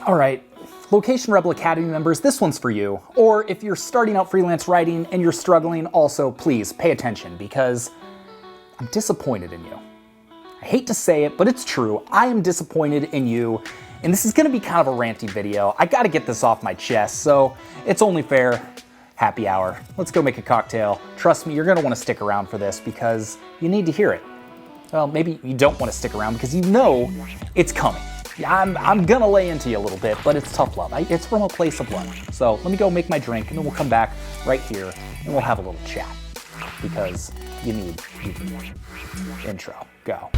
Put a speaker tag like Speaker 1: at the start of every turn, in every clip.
Speaker 1: All right, Location Rebel Academy members, this one's for you. Or if you're starting out freelance writing and you're struggling, also please pay attention because I'm disappointed in you. I hate to say it, but it's true. I am disappointed in you, and this is gonna be kind of a ranty video. I gotta get this off my chest, so it's only fair. Happy hour. Let's go make a cocktail. Trust me, you're gonna wanna stick around for this because you need to hear it. Well, maybe you don't wanna stick around because you know it's coming. I'm gonna lay into you a little bit, but it's tough love. It's from a place of love. So let me go make my drink and then we'll come back right here and we'll have a little chat because you need intro. Go.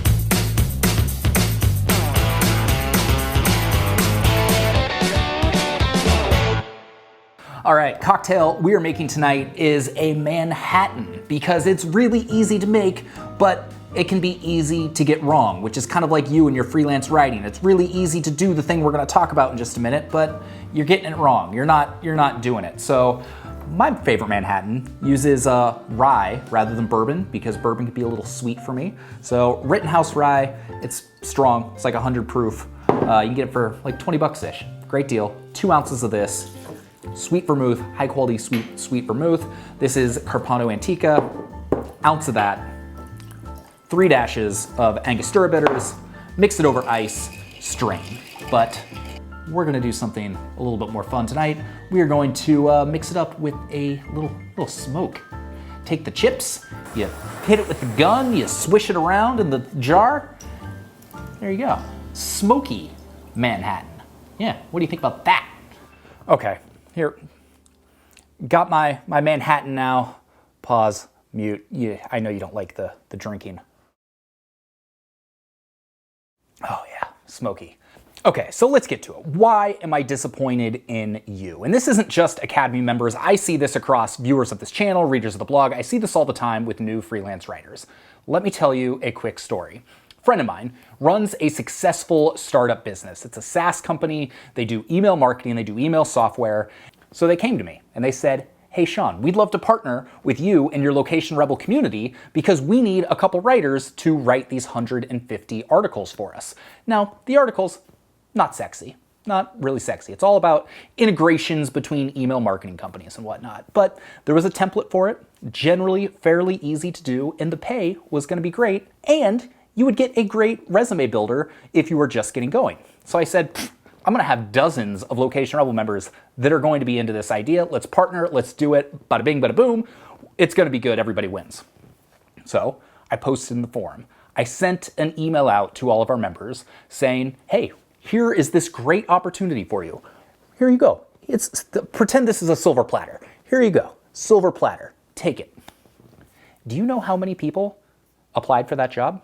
Speaker 1: All right, cocktail we are making tonight is a Manhattan because it's really easy to make, but it can be easy to get wrong, which is kind of like you and your freelance writing. It's really easy to do the thing we're gonna talk about in just a minute, but you're getting it wrong. You're not doing it. So my favorite Manhattan uses rye rather than bourbon because bourbon can be a little sweet for me. So Rittenhouse rye, it's strong. It's like 100 proof. You can get it for like 20 bucks-ish. Great deal. 2 ounces of this. Sweet vermouth, high quality sweet vermouth. This is Carpano Antica, ounce of that. 3 dashes of Angostura bitters, mix it over ice, strain. But we're gonna do something a little bit more fun tonight. We are going to mix it up with a little smoke. Take the chips, you hit it with the gun, you swish it around in the jar. There you go. Smoky Manhattan. Yeah, what do you think about that? Okay, here. Got my Manhattan now. Pause, mute. Yeah, I know you don't like the drinking. Oh yeah, smoky. Okay, so let's get to it. Why am I disappointed in you? And this isn't just Academy members. I see this across viewers of this channel, readers of the blog. I see this all the time with new freelance writers. Let me tell you a quick story. A friend of mine runs a successful startup business. It's a SaaS company. They do email marketing, they do email software. So they came to me and they said, hey Sean, we'd love to partner with you and your Location Rebel community because we need a couple writers to write these 150 articles for us. Now, the articles, not sexy, not really sexy. It's all about integrations between email marketing companies and whatnot. But there was a template for it, generally fairly easy to do, and the pay was gonna be great, and you would get a great resume builder if you were just getting going. So I said, I'm gonna have dozens of Location Rebel members that are going to be into this idea. Let's partner, let's do it, bada bing, bada boom. It's gonna be good, everybody wins. So I posted in the forum. I sent an email out to all of our members saying, hey, here is this great opportunity for you. Here you go. Pretend this is a silver platter. Here you go, silver platter, take it. Do you know how many people applied for that job?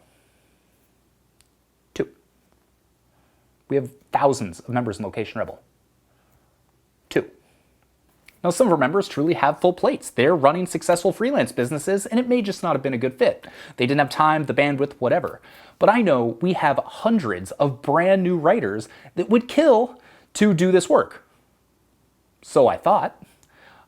Speaker 1: 2. We have thousands of members in Location Rebel. 2. Now, some of our members truly have full plates. They're running successful freelance businesses, and it may just not have been a good fit. They didn't have time, the bandwidth, whatever. But I know we have hundreds of brand new writers that would kill to do this work. So I thought,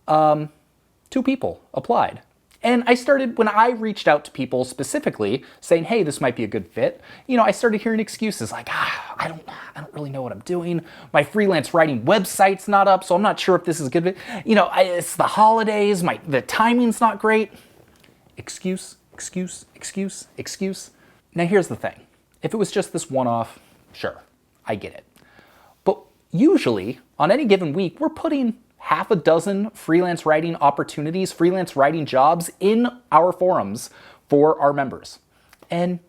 Speaker 1: 2 people applied. And I started, when I reached out to people specifically saying, hey, this might be a good fit, I started hearing excuses like, I don't really know what I'm doing. My freelance writing website's not up, so I'm not sure if this is good. It's the holidays, the timing's not great. Excuse. Now here's the thing. If it was just this one-off, sure, I get it. But usually, on any given week, we're putting half a dozen freelance writing opportunities, freelance writing jobs in our forums for our members. And,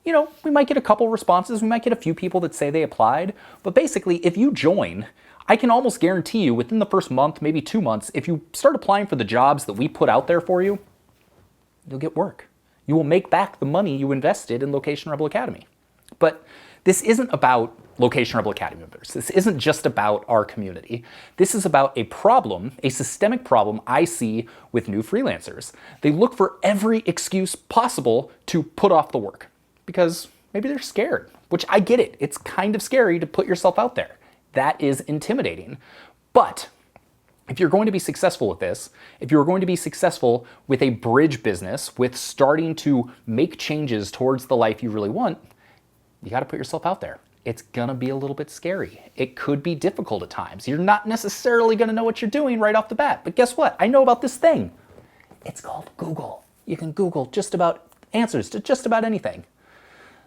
Speaker 1: we might get a couple responses, we might get a few people that say they applied, but basically, if you join, I can almost guarantee you within the first month, maybe 2 months, if you start applying for the jobs that we put out there for you, you'll get work. You will make back the money you invested in Location Rebel Academy. But this isn't about Location Rebel Academy members. This isn't just about our community. This is about a problem, a systemic problem I see with new freelancers. They look for every excuse possible to put off the work because maybe they're scared, which I get it. It's kind of scary to put yourself out there. That is intimidating. But if you're going to be successful with this, if you're going to be successful with a bridge business, with starting to make changes towards the life you really want, you got to put yourself out there. it's gonna be a little bit scary. It could be difficult at times. You're not necessarily gonna know what you're doing right off the bat, but guess what? I know about this thing. It's called Google. You can Google just about answers to just about anything.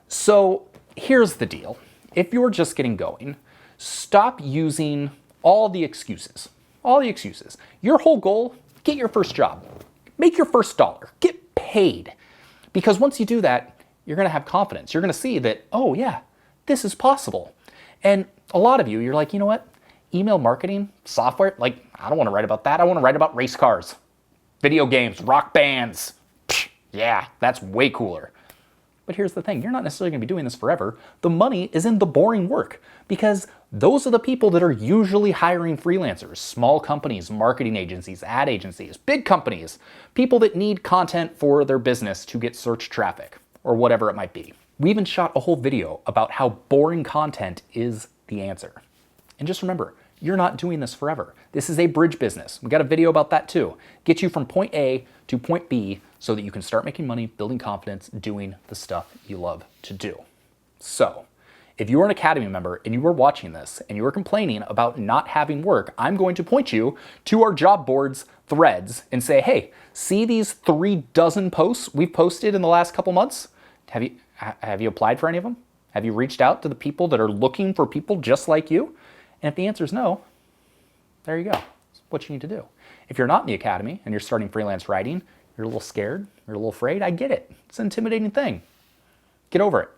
Speaker 1: So here's the deal. If you're just getting going, stop using all the excuses. All the excuses. Your whole goal, get your first job. Make your first dollar. Get paid. Because once you do that, you're going to have confidence. You're going to see that, oh yeah, this is possible. And a lot of you, you're like, you know what? Email marketing, software, like, I don't want to write about that. I want to write about race cars, video games, rock bands. Psh, yeah, that's way cooler. But here's the thing, you're not necessarily going to be doing this forever. The money is in the boring work because those are the people that are usually hiring freelancers, small companies, marketing agencies, ad agencies, big companies, people that need content for their business to get search traffic or whatever it might be. We even shot a whole video about how boring content is the answer. And just remember, you're not doing this forever. This is a bridge business. We got a video about that too. Get you from point A to point B so that you can start making money, building confidence, doing the stuff you love to do. So, if you are an Academy member and you are watching this and you are complaining about not having work, I'm going to point you to our job boards threads and say, hey, see these 36 posts we've posted in the last couple months? Have you applied for any of them? Have you reached out to the people that are looking for people just like you? And if the answer is no, there you go. That's what you need to do. If you're not in the Academy and you're starting freelance writing, you're a little scared, you're a little afraid, I get it. It's an intimidating thing. Get over it.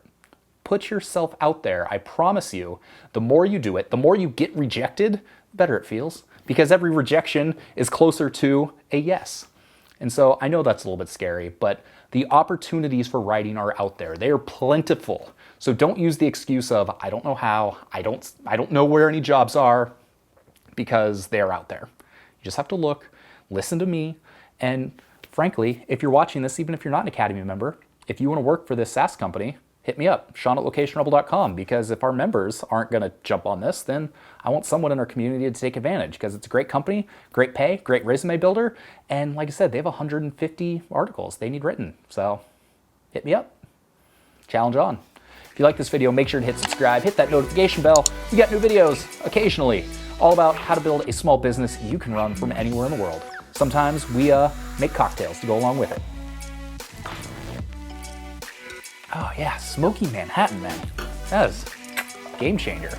Speaker 1: Put yourself out there. I promise you, the more you do it, the more you get rejected, the better it feels. Because every rejection is closer to a yes. And so I know that's a little bit scary, but the opportunities for writing are out there. They are plentiful. So don't use the excuse of, I don't know how, I don't know where any jobs are, because they're out there. You just have to look, listen to me, and frankly, if you're watching this, even if you're not an Academy member, if you want to work for this SaaS company, hit me up, Sean@locationrebel.com, because if our members aren't going to jump on this, then I want someone in our community to take advantage, because it's a great company, great pay, great resume builder, and like I said, they have 150 articles they need written. So hit me up. Challenge on. If you like this video, make sure to hit subscribe, hit that notification bell. We got new videos occasionally, all about how to build a small business you can run from anywhere in the world. Sometimes we make cocktails to go along with it. Oh yeah, smoky Manhattan, man. That is a game changer.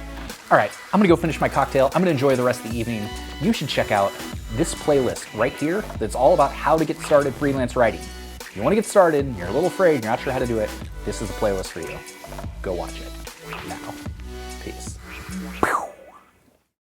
Speaker 1: All right, I'm gonna go finish my cocktail. I'm gonna enjoy the rest of the evening. You should check out this playlist right here that's all about how to get started freelance writing. If you wanna get started, you're a little afraid, you're not sure how to do it, this is a playlist for you. Go watch it.